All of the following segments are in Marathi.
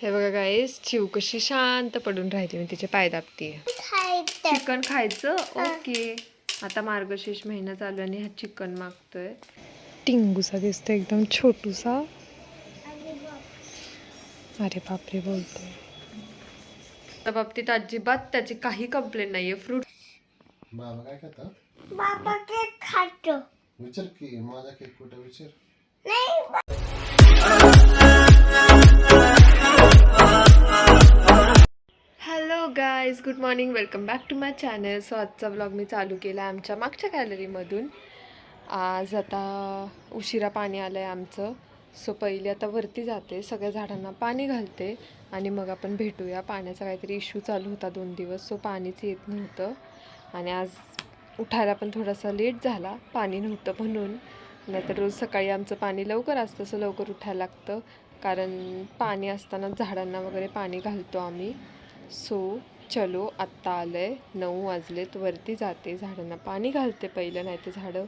हे बघा गाईस, चिव कशी शांत पडून राहिली. मी तिचे पाय दाबतीये. चिकन खायचं. ओके. आता मार्गशीर्ष महिना चालू आणि हा चिकन मागतोय. टिंगूसा दिसतो एकदम छोटूसा. अरे बापरे बोलतोय. त्या बाबतीत अजिबात त्याची काही कंप्लेंट नाहीये. फ्रूट बाबा काय खातात? बाबा केक खातो. विचार की माझा केक कुठे विचार. Hello guys, good morning, welcome back to my channel. So आजचा ब्लॉग मी चालू केला आहे आमच्या मागच्या गॅलरीमधून. आज आता उशिरा पाणी आलं आहे आमचं. सो पहिले आता वरती जाते, सगळ्या झाडांना पाणी घालते आणि मग आपण भेटूया. पाण्याचा काहीतरी इश्यू चालू होता 2 दिवस, सो पाणीच येत नव्हतं आणि आज उठायला पण थोडासा लेट झाला, पाणी नव्हतं म्हणून. नाहीतर रोज सकाळी आमचं पाणी लवकर असतं, सो लवकर उठायला लागतं कारण पाणी असताना झाडांना वगैरे पाणी घालतो आम्ही. सो चलो, आत्ता आलं आहे 9 वाजलेत. वरती जाते, झाडांना पाणी घालते पहिलं, नाही तर झाडं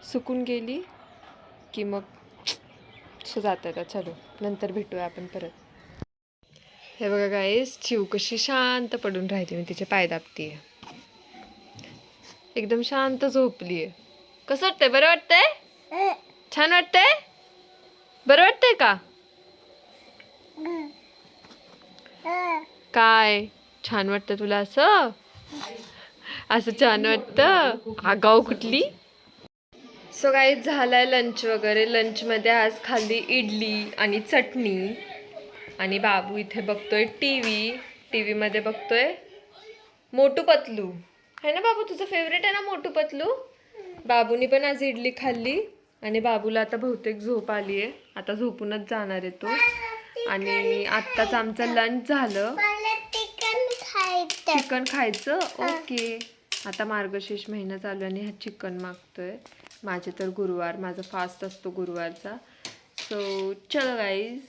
सुकून गेली की मग सो जाते. आता चलो, नंतर भेटूया आपण परत. हे बघा गाईस, चिव कशी शांत पडून राहिली. मी तिचे पाय दाबतीये. एकदम शांत झोपली आहे. कसं वाटतंय? बरं वाटतंय? छान वाटतंय? बरं वाटतंय का? काय छान वाटतं तुला? असं असं छान वाटतं? आगाऊ कुठली. सो गाईज, झालाय लंच वगैरे. लंचमध्ये आज खाल्ली इडली आणि चटणी आणि बाबू इथे बघतोय टीव्हीमध्ये बघतोय मोटू पतलू. है ना बाबू? तुझं फेवरेट आहे ना मोटू पतलू? बाबूनी पण आज इडली खाल्ली आणि बाबूला आता बहुतेक झोप आली आहे. आता झोपूनच जाणार आहे तो. आणि आत्ताच आमचं लंच झालं. चिकन खायचं. ओके. आता मार्गशीर्ष महिना चालू आणि हा चिकन मागतोय. माझे तर गुरुवार, माझा फास्ट असतो गुरुवारचा. सो चलो गाईज,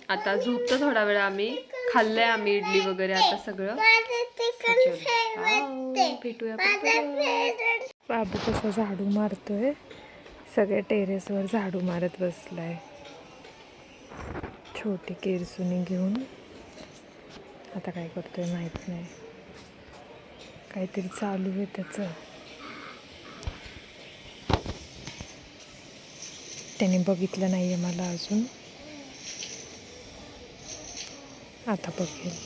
आता झोपतो थोडा वेळ. आम्ही खाल्लंय आम्ही इडली वगैरे आता सगळं. भेटूया. बाबू कसा झाडू मारतोय. सगळ्या टेरेसवर झाडू मारत बसलाय, छोटी केरसुनी घेऊन. आता काय करतोय माहित नाही, काहीतरी चालू आहे त्याचं. त्याने बघितलं नाहीये मला अजून, आता बघेल.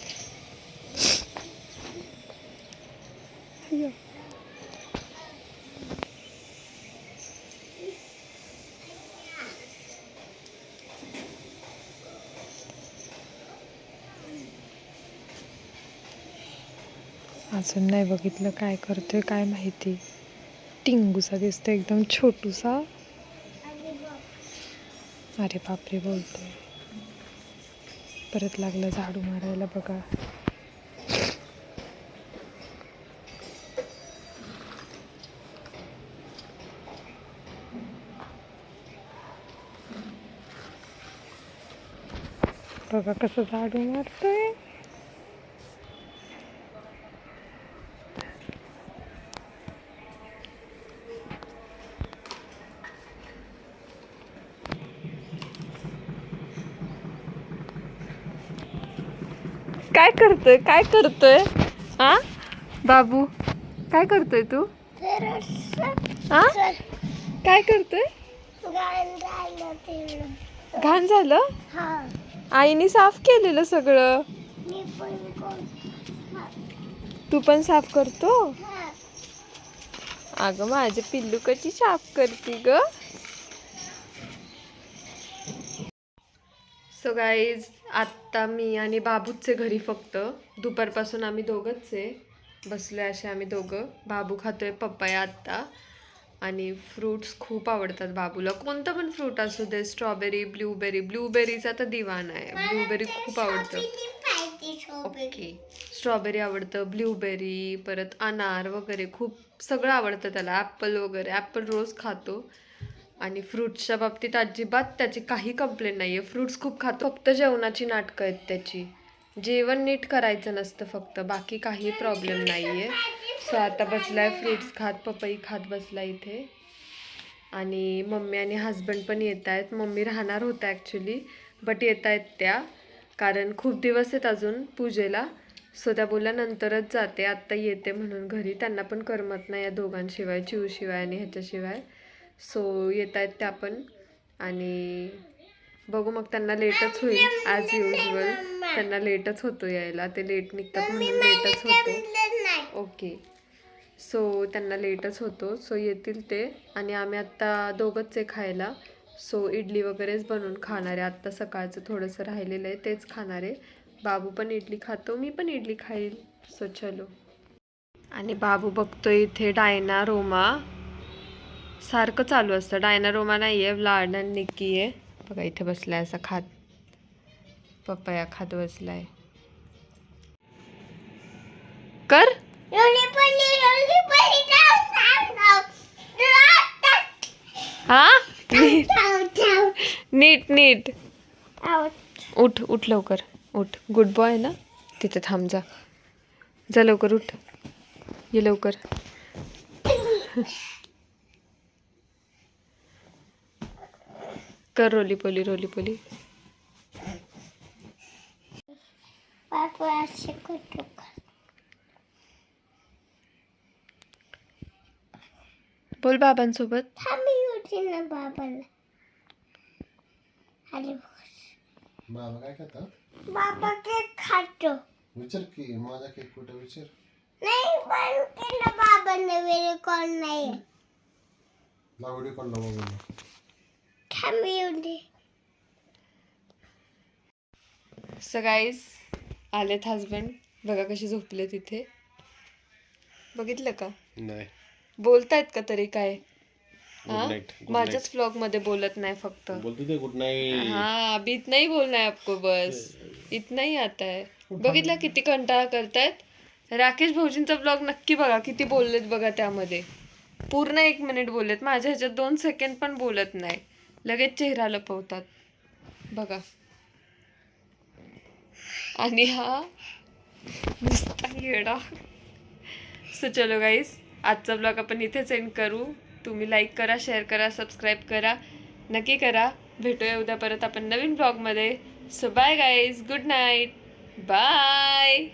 अजून नाही बघितलं, काय करतोय काय माहिती. टिंगूसा दिसतो एकदम छोटूसा. अरे बापरे बोलतोय. परत लागलं झाडू मारायला बघा. बघा कसं झाडू मारतोय. काय करतोय? काय करतोय? हा बाबू, काय करतोय तू? हा काय करतोय? घाण झालं? आईने साफ केलेलं सगळं. तू पण साफ करतो? अगं माझी पिल्लू कशी साफ करते ग. सो गाईज, आत्ता मी आणि बाबूचे घरी फक्त. दुपारपासून आम्ही दोघंच आहे. बसलोय असे आम्ही दोघं. बाबू खातोय पपया आत्ता. आणि फ्रूट्स खूप आवडतात बाबूला. कोणतं पण फ्रूट असू दे, स्ट्रॉबेरी, ब्लूबेरीचा तर दिवाना आहे. ब्लूबेरी खूप आवडतं. ओके. स्ट्रॉबेरी आवडतं, ब्लूबेरी, परत अनार वगैरे खूप सगळं आवडतं त्याला. ॲपल वगैरे, ॲपल रोज खातो. आणि फ्रूट्सच्या बाबतीत अजिबात त्याची काही कंप्लेंट नाही आहे. फ्रूट्स खूप खातो. फक्त जेवणाची नाटकं आहेत त्याची. जेवण नीट करायचं नसतं फक्त, बाकी काही प्रॉब्लेम नाही आहे. सो आता बसलाय फ्रूट्स खात, पपई खात बसला इथे. आणि मम्मी आणि हस्बंड पण येत आहेत. मम्मी राहणार होत्या ॲक्च्युली, बट येत आहेत त्या कारण खूप दिवस आहेत अजून पूजेला. सो त्या बोलल्या नंतरच जाते, आत्ता येते म्हणून घरी. त्यांना पण करमत नाही या दोघांशिवाय, चिवशिवाय आणि ह्याच्याशिवाय. सो येत आहेत त्या पण. आणि बघू मग, त्यांना लेटच होईल ॲज युजल. त्यांना लेटच होतो यायला, ते लेट निघतात म्हणून लेटच होतो. ओके, सो त्यांना लेटच होतो. सो येतील ते. आणि आम्ही आत्ता दोघंच आहे खायला. सो इडली वगैरेच बनवून खाणार आहे. आत्ता सकाळचं थोडंसं राहिलेलं आहे तेच खाणार आहे. बाबू पण इडली खातो, मी पण इडली खाईल. सो चलो. आणि बाबू बघतोय इथे डायना रोमा सारखं चालू असतं. डायना रोमा नाही आहे, व्लाड आणि निक्की आहे. बघा इथे बसलाय असा खात, पपया खात बसलाय. कर हा, नीट नीट उठ उठ लवकर उठ. गुड बॉय ना, तिथे थांब. जा लवकर उठ, ये लवकर. कर रोली पोली रोली पोली. पापा असे करतो का? बोल बाबांसोबत. थांबी होती ना बाबाला. अरे बाबा काय खातात? बाबा केक खातो. विचार की माझा केक कुठे विचार. नाही पण केलं बाबांना वेळ कोण नाही. लावडी कोण लावून थांबी होती. सो गाईज, आलेत हजबंड. बघा कशी झोपले तिथे, बघितलं का? नाही बोलतायत का तरी काय? हाँ, नाइट. माझ्याच व्लॉग मध्ये बोलत नाही फक्त. बोलते थे गुड नाइट. हाँ, अभी इतना ही बोलना है आपको, बस इतना ही आता है. बघितलं किती कंटाळा करतायत. राकेश भाऊजींचा ब्लॉग नक्की बघा, किती बोललेत बघा त्यामध्ये. पूर्ण 1 मिनिट बोललेत. माझ्या ह्याच्यात 2 सेकंड पण बोलत नाही, लगेच चेहरा लपवतात बघा. आणि हा नुसता येडा. सो चलो गाईस, आजचा ब्लॉग आपण इथेच एंड करू. तुम्ही लाईक करा, शेअर करा, सबस्क्राईब करा, नक्की करा. भेटूया उद्या परत आपण नवीन ब्लॉगमध्ये. So bye guys, good night, bye.